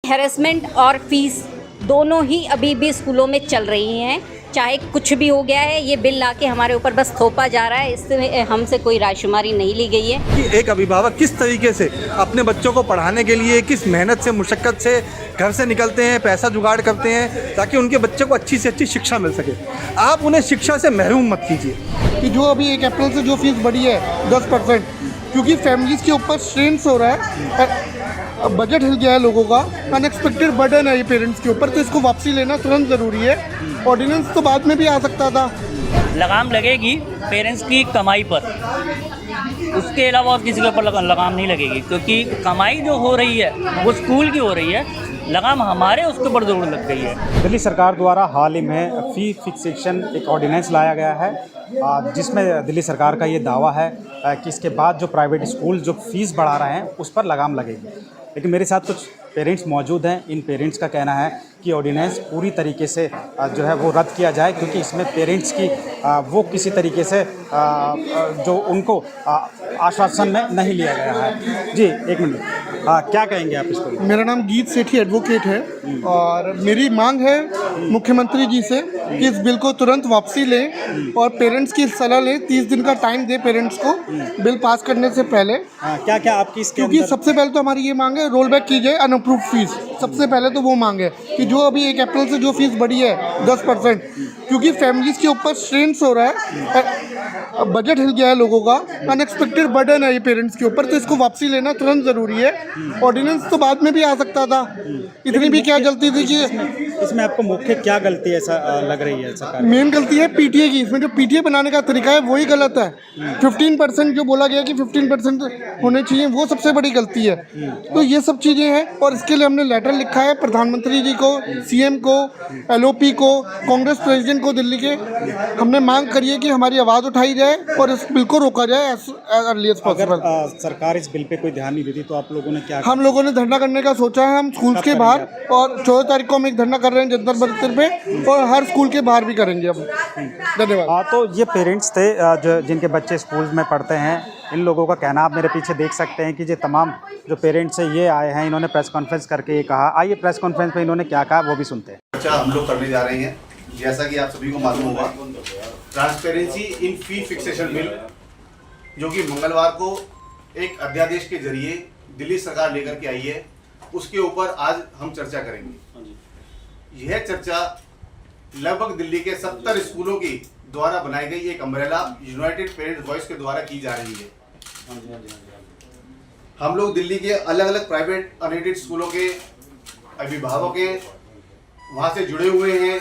Harassment और fees दोनों ही अभी भी स्कूलों में चल रही हैं। चाहे कुछ भी हो गया है, ये बिल लाके हमारे ऊपर बस थोपा जा रहा है, इससे हमसे कोई रायशुमारी नहीं ली गई है कि एक अभिभावक किस तरीके से अपने बच्चों को पढ़ाने के लिए किस मेहनत से मुशक्क़त से घर से निकलते हैं, पैसा जुगाड़ करते हैं ताकि उनके बच्चे को अच्छी से अच्छी शिक्षा मिल सके। आप उन्हें शिक्षा से महरूम मत कीजिए। कि जो अभी 1 अप्रैल से जो फीस बढ़ी है 10%, क्योंकि फैमिलीज़ के ऊपर स्ट्रेंस हो रहा है, बजट हिल गया है लोगों का, अनएक्सपेक्टेड बर्डन है ये पेरेंट्स के ऊपर, तो इसको वापसी लेना तुरंत ज़रूरी है। ऑर्डिनेंस तो बाद में भी आ सकता था। लगाम लगेगी पेरेंट्स की कमाई पर, उसके अलावा और किसी के ऊपर लगाम नहीं लगेगी, क्योंकि कमाई जो हो रही है वो स्कूल की हो रही है, लगाम हमारे उसके ऊपर ज़रूर लग गई है। दिल्ली सरकार द्वारा हाल ही में फ़ी फिक्सेशन एक ऑर्डिनेंस लाया गया है, जिसमें दिल्ली सरकार का ये दावा है कि इसके बाद जो प्राइवेट स्कूल जो फ़ीस बढ़ा रहे हैं उस पर लगाम लगेगी। लेकिन मेरे साथ कुछ पेरेंट्स मौजूद हैं। इन पेरेंट्स का कहना है कि ऑर्डिनेंस पूरी तरीके से जो है वो रद्द किया जाए, क्योंकि इसमें पेरेंट्स की वो किसी तरीके से जो उनको आश्वासन में नहीं लिया गया है। जी एक मिनट, क्या कहेंगे आप इस पर? मेरा नाम गीत सेठी एडवोकेट है और मेरी मांग है मुख्यमंत्री जी से कि इस बिल को तुरंत वापसी लें और पेरेंट्स की सलाह लें। 30 दिन का टाइम दे पेरेंट्स को बिल पास करने से पहले। क्या क्या आपकी इसके क्योंकि अंदर? सबसे पहले तो हमारी ये मांग है रोल बैक की जाए अनअप्रूव्ड फीस। सबसे पहले तो वो मांग है कि जो अभी 1 अप्रैल से जो फीस बढ़ी है 10%, क्योंकि फैमिलीज़ के ऊपर स्ट्रेंस हो रहा है, बजट हिल गया है लोगों का, अनएक्सपेक्टेड बर्डन है ये पेरेंट्स के ऊपर, तो इसको वापसी लेना तुरंत ज़रूरी है। ऑर्डिनेंस तो बाद में भी आ सकता था, इतनी भी क्या जल्दी थी कि इसमें आपको मुख्य क्या गलती ऐसा लग रही है सरकार? मेन गलती है पीटीए की। इसमें जो पीटीए बनाने का तरीका है वही गलत है। 15% जो बोला गया कि 15% होने चाहिए, वो सबसे बड़ी गलती है। तो ये सब चीज़ें हैं और इसके लिए हमने लेटर लिखा है प्रधानमंत्री जी को, सीएम को, एलओपी को, कांग्रेस प्रेसिडेंट को दिल्ली के। हमने मांग करी है कि हमारी आवाज़ उठाई जाए और इस बिल को रोका जाए एज अर्ली एज पॉसिबल। सरकार इस बिल पे कोई ध्यान नहीं देती तो आप लोगों ने क्या? हम लोगों ने धरना करने का सोचा है। हम स्कूल्स के बाहर और 14 तारीख को हम एक धरना कर रहे हैं जंतर मंतर पे, और हर स्कूल के बाहर भी करेंगे अब। धन्यवाद। हाँ, तो ये पेरेंट्स थे जो जिनके बच्चे स्कूल में पढ़ते हैं। इन लोगों का कहना आप मेरे पीछे देख सकते हैं कि ये तमाम जो पेरेंट्स हैं ये आए हैं, इन्होंने प्रेस कॉन्फ्रेंस करके ये कहा। आइए प्रेस कॉन्फ्रेंस में इन्होंने क्या कहा वो भी सुनते हैं। चर्चा हम लोग करने जा रहे हैं। जैसा कि आप सभी को मालूम होगा, transparency in fee fixation bill जो कि मंगलवार को एक अध्यादेश के जरिए दिल्ली सरकार लेकर के आई है, उसके ऊपर आज हम चर्चा करेंगे। यह चर्चा लगभग दिल्ली के 70 स्कूलों की द्वारा बनाई गई एक अम्ब्रेला यूनाइटेड पेरेंट्स वॉइस के द्वारा की जा रही है। हम लोग दिल्ली के अलग अलग प्राइवेट अनएडेड स्कूलों के अभिभावक हैं, वहाँ से जुड़े हुए हैं,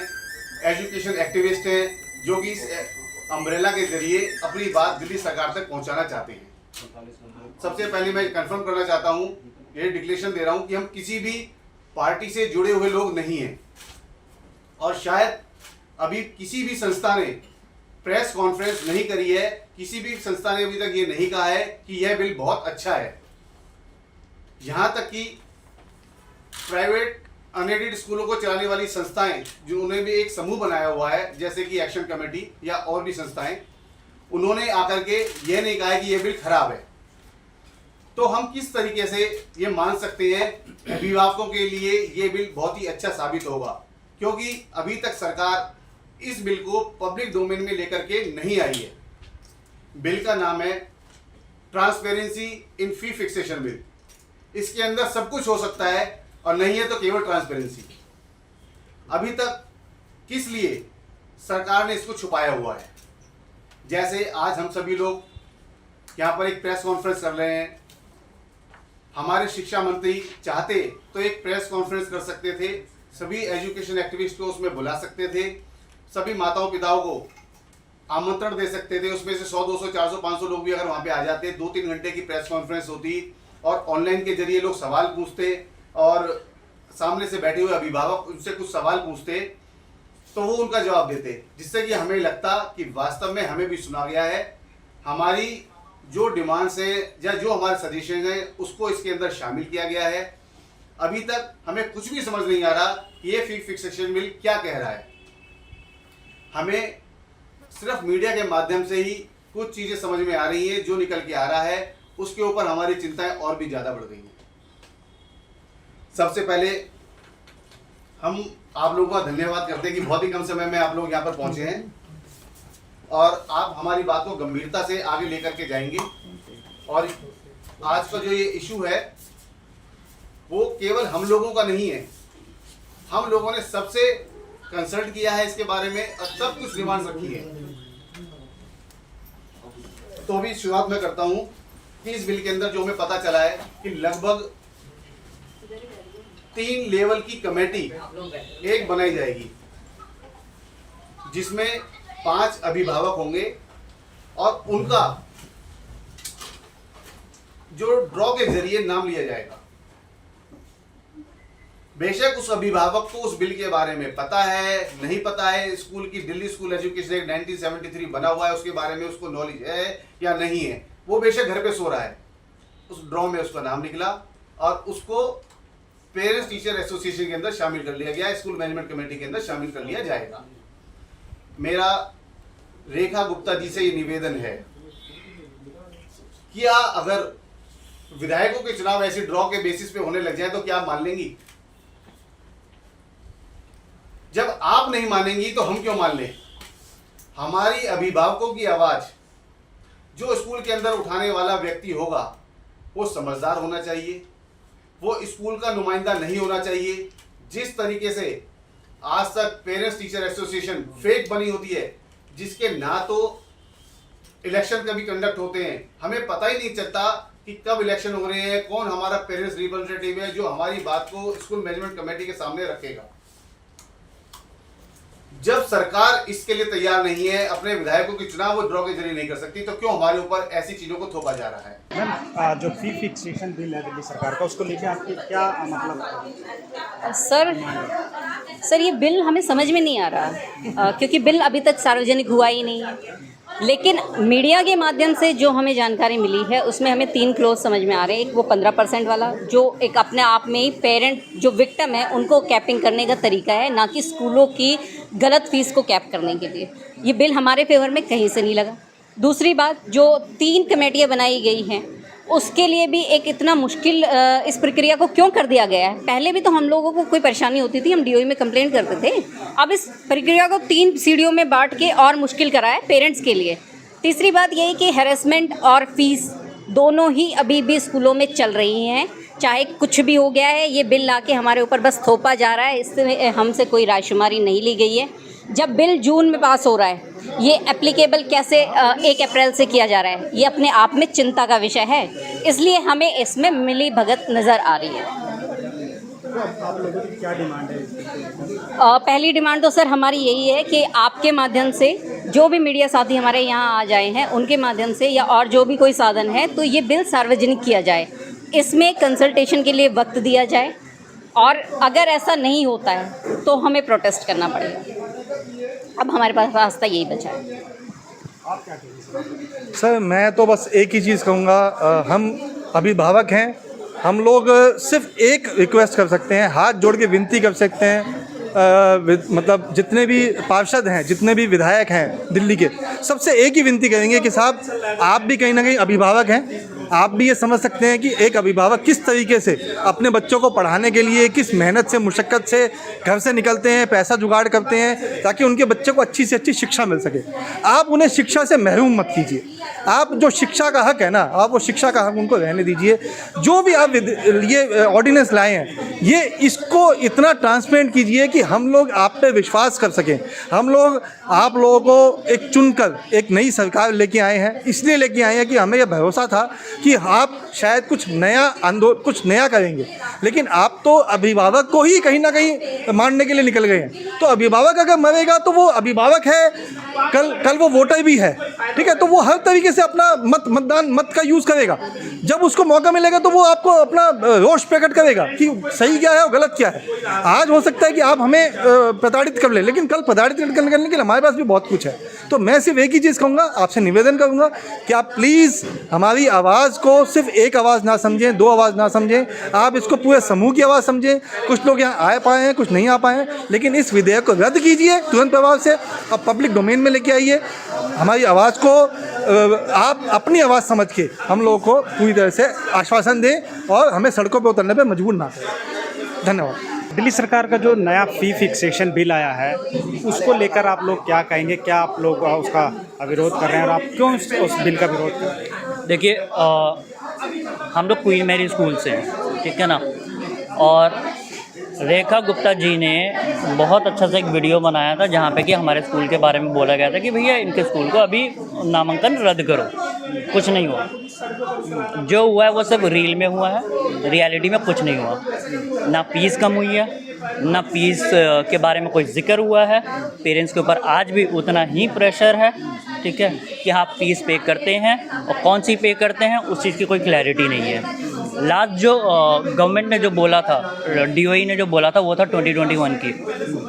एजुकेशन एक्टिविस्ट हैं, जो कि इस अम्ब्रेला के जरिए अपनी बात दिल्ली सरकार तक पहुँचाना चाहते हैं। सबसे पहले मैं कंफर्म करना चाहता हूँ, ये डिक्लेरेशन दे रहा हूँ कि हम किसी भी पार्टी से जुड़े हुए लोग नहीं हैं और शायद अभी किसी भी संस्था ने प्रेस कॉन्फ्रेंस नहीं करी है, किसी भी संस्था ने अभी तक ये नहीं कहा है कि यह बिल बहुत अच्छा है। यहाँ तक कि प्राइवेट अनएडेड स्कूलों को चलाने वाली संस्थाएं जो उन्होंने भी एक समूह बनाया हुआ है, जैसे कि एक्शन कमेटी या और भी संस्थाएं, उन्होंने आकर के यह नहीं कहा है कि यह बिल खराब है। तो हम किस तरीके से ये मान सकते हैं अभिभावकों के लिए ये बिल बहुत ही अच्छा साबित होगा, क्योंकि अभी तक सरकार इस बिल को पब्लिक डोमेन में लेकर के नहीं आई है। बिल का नाम है transparency in fee fixation bill. इसके अंदर सब कुछ हो सकता है और नहीं है तो केवल ट्रांसपेरेंसी। अभी तक किस लिए सरकार ने इसको छुपाया हुआ है? जैसे आज हम सभी लोग यहाँ पर एक प्रेस कॉन्फ्रेंस कर रहे हैं, हमारे शिक्षा मंत्री चाहते तो एक प्रेस कॉन्फ्रेंस कर सकते थे, सभी एजुकेशन एक्टिविस्ट को उसमें बुला सकते थे, सभी माताओं पिताओं को आमंत्रण दे सकते थे, उसमें से 100, 200, 400, 500 लोग भी अगर वहाँ पे आ जाते, 2-3 घंटे की प्रेस कॉन्फ्रेंस होती और ऑनलाइन के जरिए लोग सवाल पूछते और सामने से बैठे हुए अभिभावक उनसे कुछ सवाल पूछते तो वो उनका जवाब देते, जिससे कि हमें लगता कि वास्तव में हमें भी सुना गया है, हमारी जो डिमांड्स है या जो हमारे सजेशन है उसको इसके अंदर शामिल किया गया है। अभी तक हमें कुछ भी समझ नहीं आ रहा कि ये फी फिक्सेशन बिल क्या कह रहा है। हमें सिर्फ मीडिया के माध्यम से ही कुछ चीज़ें समझ में आ रही है, जो निकल के आ रहा है उसके ऊपर हमारी चिंताएं और भी ज़्यादा बढ़ गई हैं। सबसे पहले हम आप लोगों का धन्यवाद करते हैं कि बहुत ही कम समय में आप लोग यहाँ पर पहुँचे हैं और आप हमारी बात को गंभीरता से आगे लेकर के जाएंगे। और आज का जो ये इशू है वो केवल हम लोगों का नहीं है, हम लोगों ने सबसे कंसल्ट किया है इसके बारे में और सब कुछ डिमांड रखी है। तो अभी शुरुआत मैं करता हूँ कि इस बिल के अंदर जो हमें पता चला है कि लगभग 3 लेवल की कमेटी एक बनाई जाएगी जिसमें 5 अभिभावक होंगे और उनका जो ड्रॉ के जरिए नाम लिया जाएगा। बेशक उस अभिभावक को उस बिल के बारे में पता है नहीं पता है, स्कूल की दिल्ली स्कूल एजुकेशन एक्ट 1973 बना हुआ है उसके बारे में उसको नॉलेज है या नहीं है, वो बेशक घर पे सो रहा है, उस ड्रॉ में उसका नाम निकला और उसको पेरेंट्स टीचर एसोसिएशन के अंदर शामिल कर लिया गया, स्कूल मैनेजमेंट कमेटी के अंदर शामिल कर लिया जाएगा। मेरा रेखा गुप्ता जी से ये निवेदन है, क्या अगर विधायकों के चुनाव ऐसे ड्रॉ के बेसिस पे होने लग जाए तो क्या आप मान लेंगी? जब आप नहीं मानेंगी तो हम क्यों मान लें? हमारी अभिभावकों की आवाज जो स्कूल के अंदर उठाने वाला व्यक्ति होगा वो समझदार होना चाहिए, वो स्कूल का नुमाइंदा नहीं होना चाहिए। जिस तरीके से आज तक पेरेंट्स टीचर एसोसिएशन फेक बनी होती है, जिसके ना तो इलेक्शन कभी कंडक्ट होते हैं, हमें पता ही नहीं चलता कि कब इलेक्शन हो रहे हैं, कौन हमारा पेरेंट्स रिप्रेजेंटेटिव है जो हमारी बात को स्कूल मैनेजमेंट कमेटी के सामने रखेगा। जब सरकार इसके लिए तैयार नहीं है, अपने विधायकों के चुनाव वो ड्रॉ के जरिए नहीं कर सकती, तो क्यों हमारे ऊपर ऐसी चीजों को थोपा जा रहा है? मैम, जो फी फिक्सेशन बिल है दिल्ली सरकार का, उसको लेके आपकी क्या मतलब? सर ये बिल हमें समझ में नहीं आ रहा क्योंकि बिल अभी तक सार्वजनिक हुआ ही नहीं है। लेकिन मीडिया के माध्यम से जो हमें जानकारी मिली है उसमें हमें 3 क्लोज समझ में आ रहे हैं। एक वो 15% वाला जो एक अपने आप में ही पेरेंट जो विक्टिम है उनको कैपिंग करने का तरीका है, ना कि स्कूलों की गलत फीस को कैप करने के लिए। ये बिल हमारे फेवर में कहीं से नहीं लगा। दूसरी बात, जो 3 कमेटियाँ बनाई गई हैं उसके लिए भी एक इतना मुश्किल इस प्रक्रिया को क्यों कर दिया गया है? पहले भी तो हम लोगों को कोई परेशानी होती थी, हम डीओई में कंप्लेंट करते थे। अब इस प्रक्रिया को 3 सीढ़ियों में बांट के और मुश्किल करा है पेरेंट्स के लिए। तीसरी बात यही कि हैरेसमेंट और फीस दोनों ही अभी भी स्कूलों में चल रही हैं। चाहे कुछ भी हो गया है, ये बिल लाके हमारे ऊपर बस थोपा जा रहा है, इससे हमसे कोई रायशुमारी नहीं ली गई है। जब बिल जून में पास हो रहा है, ये एप्लीकेबल कैसे 1 अप्रैल से किया जा रहा है, ये अपने आप में चिंता का विषय है। इसलिए हमें इसमें मिली भगत नज़र आ रही है। आप लोगों की क्या डिमांड है? पहली डिमांड तो सर हमारी यही है कि आपके माध्यम से जो भी मीडिया साथी हमारे यहाँ आ जाए हैं उनके माध्यम से या और जो भी कोई साधन है तो ये बिल सार्वजनिक किया जाए, इसमें कंसल्टेशन के लिए वक्त दिया जाए और अगर ऐसा नहीं होता है तो हमें प्रोटेस्ट करना पड़ेगा। अब हमारे पास रास्ता यही बचा है। आप क्या कहेंगे? सर मैं तो बस एक ही चीज़ कहूँगा, हम अभिभावक हैं, हम लोग सिर्फ एक रिक्वेस्ट कर सकते हैं, हाथ जोड़ के विनती कर सकते हैं, मतलब जितने भी पार्षद हैं, जितने भी विधायक हैं दिल्ली के, सबसे एक ही विनती करेंगे कि साहब आप भी कहीं ना कहीं अभिभावक हैं, आप भी ये समझ सकते हैं कि एक अभिभावक किस तरीके से अपने बच्चों को पढ़ाने के लिए किस मेहनत से मुशक्क़त से घर से निकलते हैं, पैसा जुगाड़ करते हैं ताकि उनके बच्चे को अच्छी से अच्छी शिक्षा मिल सके। आप उन्हें शिक्षा से महरूम मत कीजिए। आप जो शिक्षा का हक है ना, आप वो शिक्षा का हक उनको रहने दीजिए। जो भी आप ये ऑर्डिनेंस लाए हैं, ये इसको इतना ट्रांसपेरेंट कीजिए कि हम लोग आप पे विश्वास कर सकें। हम लोग आप लोगों को एक चुनकर एक नई सरकार लेके आए हैं, इसलिए लेके आए हैं कि हमें यह भरोसा था कि आप शायद कुछ नया करेंगे, लेकिन आप तो अभिभावक को ही कहीं ना कहीं मारने के लिए निकल गए हैं। तो अभिभावक अगर मरेगा तो वो अभिभावक है, कल वो वोटर भी है, ठीक है? तो वो हर तरीके से अपना मत का यूज़ करेगा। जब उसको मौका मिलेगा तो वो आपको अपना रोष प्रकट करेगा कि सही क्या है और गलत क्या है। आज हो सकता है कि आप हमें प्रताड़ित कर लें, लेकिन कल प्रताड़ित करने के लिए हमारे पास भी बहुत कुछ है। तो मैं सिर्फ एक ही चीज़ कहूँगा, आपसे निवेदन करूँगा कि आप प्लीज़ हमारी आवाज़ को सिर्फ एक आवाज़ ना समझें, 2 आवाज़ ना समझें, आप इसको पूरे समूह की आवाज़ समझें। कुछ लोग यहाँ आ पाए हैं, कुछ नहीं आ पाए हैं, लेकिन इस विधेयक को रद्द कीजिए तुरंत प्रभाव से, अब पब्लिक डोमेन में लेके आइए। हमारी आवाज़ को आप अपनी आवाज़ समझ के हम लोगों को पूरी तरह से आश्वासन दें और हमें सड़कों पर उतरने पर मजबूर ना करें। धन्यवाद। दिल्ली सरकार का जो नया फ़ी फिक्सेशन बिल आया है उसको लेकर आप लोग क्या कहेंगे, क्या आप लोग उसका विरोध कर रहे हैं और आप क्यों उस बिल का विरोध कर रहे हैं? देखिए हम लोग क्वीन मैरी स्कूल से हैं, ठीक है ना। और रेखा गुप्ता जी ने बहुत अच्छा सा एक वीडियो बनाया था जहाँ पे कि हमारे स्कूल के बारे में बोला गया था कि भैया इनके स्कूल को अभी नामांकन रद्द करो, कुछ नहीं हुआ। जो हुआ है वो सब रील में हुआ है, रियलिटी में कुछ नहीं हुआ। ना फीस कम हुई है, ना फीस के बारे में कोई जिक्र हुआ है। पेरेंट्स के ऊपर आज भी उतना ही प्रेशर है, ठीक है, कि आप फीस पे करते हैं और कौन सी पे करते हैं उस चीज़ की कोई क्लैरिटी नहीं है। लास्ट जो गवर्नमेंट ने जो बोला था, DOE ने जो बोला था वो था 2021 की।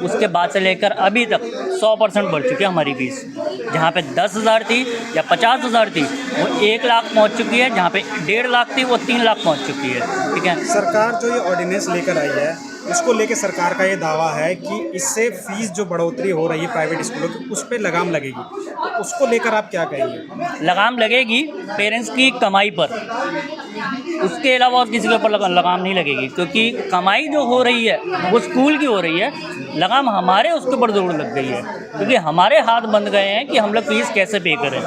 उसके बाद से लेकर अभी तक 100% बढ़ चुकी है हमारी फीस। जहाँ पे 10,000 थी या 50,000 थी वो 1 लाख पहुँच चुकी है, जहाँ पे 1.5 लाख थी वो 3 लाख पहुँच चुकी है, ठीक है। सरकार जो ये ऑर्डिनेंस लेकर आई है उसको लेके सरकार का ये दावा है कि इससे फीस जो बढ़ोतरी हो रही है प्राइवेट स्कूलों की उस पर लगाम लगेगी, तो उसको लेकर आप क्या कहेंगे? लगाम लगेगी पेरेंट्स की कमाई पर, उसके अलावा और किसी के ऊपर लगाम नहीं लगेगी, क्योंकि कमाई जो हो रही है वो स्कूल की हो रही है। लगाम हमारे उसके ऊपर ज़रूर लग गई है, क्योंकि हमारे हाथ बंद गए हैं कि हम लोग फीस कैसे पे करें,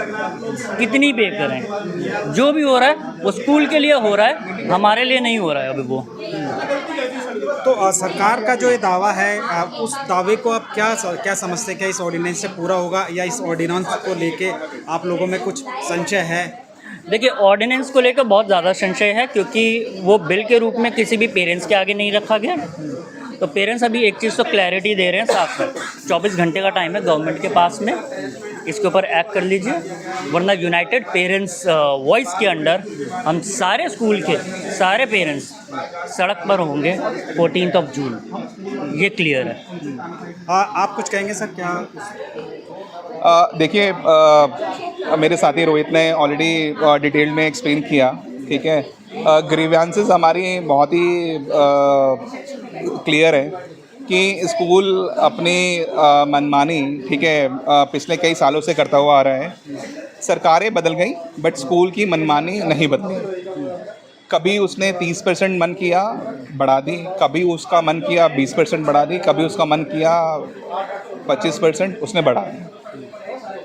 कितनी पे करें। जो भी हो रहा है वो स्कूल के लिए हो रहा है, हमारे लिए नहीं हो रहा है अभी वो। तो सरकार का जो ये दावा है उस दावे को आप क्या समझते हैं? क्या इस ऑर्डिनेंस से पूरा होगा या इस ऑर्डिनेंस को लेके आप लोगों में कुछ संशय है? देखिए ऑर्डिनेंस को लेकर बहुत ज़्यादा संशय है, क्योंकि वो बिल के रूप में किसी भी पेरेंट्स के आगे नहीं रखा गया। तो पेरेंट्स अभी एक चीज़ तो क्लैरिटी दे रहे हैं साफ साफ, 24 घंटे का टाइम है गवर्नमेंट के पास में, इसके ऊपर एक्ट कर लीजिए, वरना यूनाइटेड पेरेंट्स वॉइस के अंडर हम सारे स्कूल के सारे पेरेंट्स सड़क पर होंगे 14 जून, ये क्लियर है। आप कुछ कहेंगे सर? क्या देखिए, मेरे साथी रोहित ने ऑलरेडी डिटेल में एक्सप्लेन किया, ठीक है। ग्रीवेंसेस हमारी बहुत ही क्लियर है कि स्कूल अपनी मनमानी, ठीक है, पिछले कई सालों से करता हुआ आ रहा है। सरकारें बदल गई बट स्कूल की मनमानी नहीं बदली। कभी उसने 30% मन किया बढ़ा दी, कभी उसका मन किया 20% बढ़ा दी, कभी उसका मन किया 25% उसने बढ़ा दी।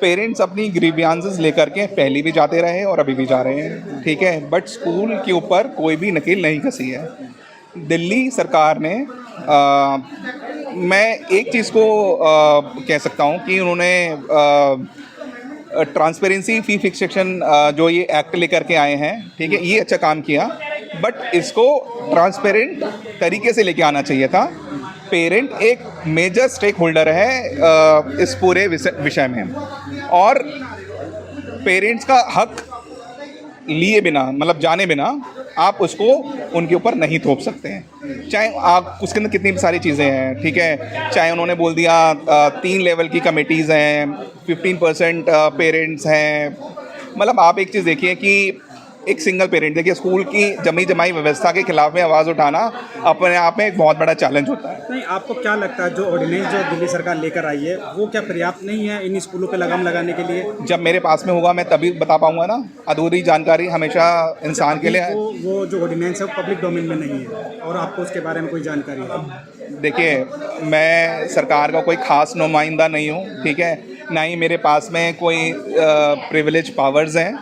पेरेंट्स अपनी ग्रीवियंसेस लेकर के पहले भी जाते रहे और अभी भी जा रहे हैं, ठीक है, बट स्कूल के ऊपर कोई भी नकेल नहीं कसी है। दिल्ली सरकार ने मैं एक चीज़ को कह सकता हूँ कि उन्होंने ट्रांसपेरेंसी फ़ी फिक्सेशन जो ये एक्ट लेकर के आए हैं, ठीक है, ये अच्छा काम किया, बट इसको ट्रांसपेरेंट तरीके से लेके आना चाहिए था। पेरेंट एक मेजर स्टेक होल्डर है इस पूरे विषय में, और पेरेंट्स का हक लिए बिना, मतलब जाने बिना आप उसको उनके ऊपर नहीं थोप सकते हैं। चाहे आप उसके अंदर कितनी सारी चीज़ें हैं, ठीक है, चाहे उन्होंने बोल दिया 3 लेवल की कमेटीज़ हैं, 15% पेरेंट्स हैं। मतलब आप एक चीज़ देखिए कि एक सिंगल पेरेंट, देखिए स्कूल की जमी जमाई व्यवस्था के खिलाफ में आवाज़ उठाना अपने आप में एक बहुत बड़ा चैलेंज होता है। नहीं, आपको क्या लगता है जो ऑर्डिनेंस जो दिल्ली सरकार लेकर आई है वो क्या पर्याप्त नहीं है इन स्कूलों पे लगाम लगाने के लिए? जब मेरे पास में होगा मैं तभी बता पाऊंगा ना। अधूरी जानकारी हमेशा इंसान के लिए वो जो ऑर्डिनेंस है वो पब्लिक डोमेन में नहीं है और आपको उसके बारे में कोई जानकारी है? देखिए, मैं सरकार का कोई ख़ास नुमाइंदा नहीं हूँ, ठीक है, ना ही मेरे पास में कोई प्रिविलेज पावर्स हैं।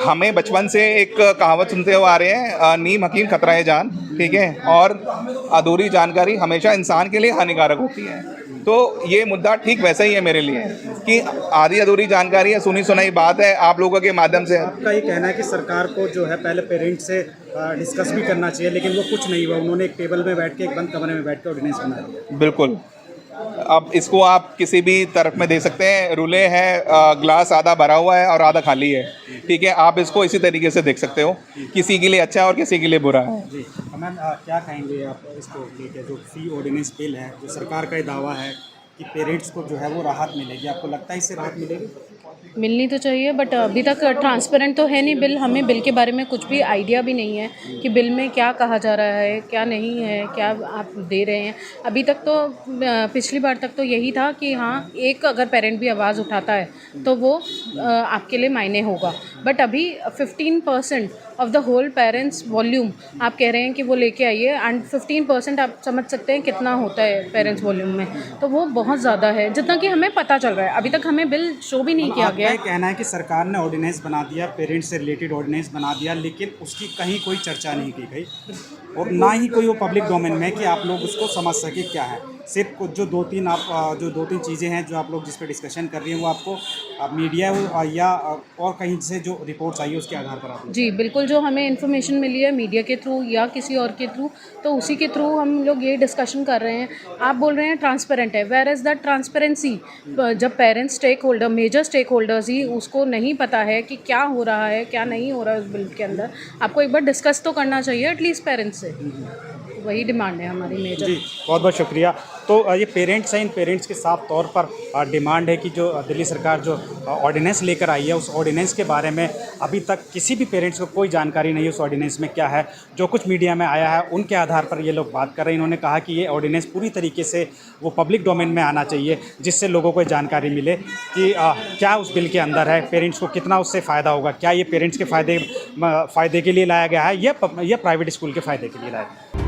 हमें बचपन से एक कहावत सुनते हुए आ रहे हैं, नीम हकीम खतरा है जान, ठीक है, और अधूरी जानकारी हमेशा इंसान के लिए हानिकारक होती है। तो ये मुद्दा ठीक वैसा ही है मेरे लिए कि आधी अधूरी जानकारी है, सुनी सुनाई बात है आप लोगों के माध्यम से। आपका ये कहना है कि सरकार को जो है पहले पेरेंट्स से डिस्कस भी करना चाहिए, लेकिन वो कुछ नहीं हुआ। उन्होंने एक टेबल में बैठ के, एक बंद कमरे में बैठ के ऑर्डिनेंस बना दिया। बिल्कुल, अब इसको आप किसी भी तरफ में दे सकते हैं। रूले है, ग्लास आधा भरा हुआ है और आधा खाली है, ठीक है, आप इसको इसी तरीके से देख सकते हो। किसी के लिए अच्छा है और किसी के लिए बुरा है। जी मैम, क्या कहेंगे आप इसको लेकर? जो फी ऑर्डिनेंस बिल है, जो सरकार का ये दावा है कि पेरेंट्स को जो है वो राहत मिलेगी, आपको लगता है इससे राहत मिलेगी? मिलनी तो चाहिए, बट अभी तक ट्रांसपेरेंट तो है नहीं बिल। हमें बिल के बारे में कुछ भी आइडिया भी नहीं है कि बिल में क्या कहा जा रहा है, क्या नहीं है, क्या आप दे रहे हैं। अभी तक तो पिछली बार तक तो यही था कि हाँ, एक अगर पेरेंट भी आवाज़ उठाता है तो वो आपके लिए मायने होगा। बट अभी 15% of the whole parents volume आप कह रहे हैं कि वो लेके आइए, एंड 15% आप समझ सकते हैं कितना होता है पेरेंट्स वॉल्यूम में। तो वो बहुत ज़्यादा है जितना कि हमें पता चल रहा है। अभी तक हमें बिल शो भी नहीं किया आपका गया। ये कहना है कि सरकार ने ऑर्डिनेंस बना दिया, पेरेंट्स से रिलेटेड ऑर्डिनेंस बना दिया, लेकिन उसकी कहीं कोई चर्चा नहीं की गई और ना ही कोई वो पब्लिक डोमेन में कि आप लोग उसको समझ सके क्या है। सिर्फ कुछ जो दो तीन चीज़ें हैं जो आप लोग जिस पर डिस्कशन कर रही हैं वो आपको मीडिया या और कहीं से जो रिपोर्ट्स आई है उसके आधार पर आप जी बिल्कुल, जो हमें इन्फॉर्मेशन मिली है मीडिया के थ्रू या किसी और के थ्रू, तो उसी के थ्रू हम लोग ये डिस्कशन कर रहे हैं। आप बोल रहे हैं ट्रांसपेरेंट है, वेयर इज़ द ट्रांसपेरेंसी? जब parents stakeholder, major stakeholders ही उसको नहीं पता है कि क्या हो रहा है क्या नहीं हो रहा है उस बिल के अंदर, आपको एक बार डिस्कस तो करना चाहिए एटलीस्ट पेरेंट्स से। वही डिमांड है हमारी मेजर। जी बहुत बहुत शुक्रिया। तो ये पेरेंट्स हैं, इन पेरेंट्स के साफ तौर पर डिमांड है कि जो दिल्ली सरकार जो ऑर्डिनेंस लेकर आई है उस ऑर्डिनेंस के बारे में अभी तक किसी भी पेरेंट्स को कोई जानकारी नहीं है उस ऑर्डिनेंस में क्या है। जो कुछ मीडिया में आया है उनके आधार पर ये लोग बात कर रहे हैं। इन्होंने कहा कि ये ऑर्डिनेंस पूरी तरीके से वो पब्लिक डोमेन में आना चाहिए जिससे लोगों को जानकारी मिले कि क्या उस बिल के अंदर है, पेरेंट्स को कितना उससे फ़ायदा होगा, क्या ये पेरेंट्स के फ़ायदे के लिए लाया गया है या प्राइवेट स्कूल के फ़ायदे के लिए लाया गया है।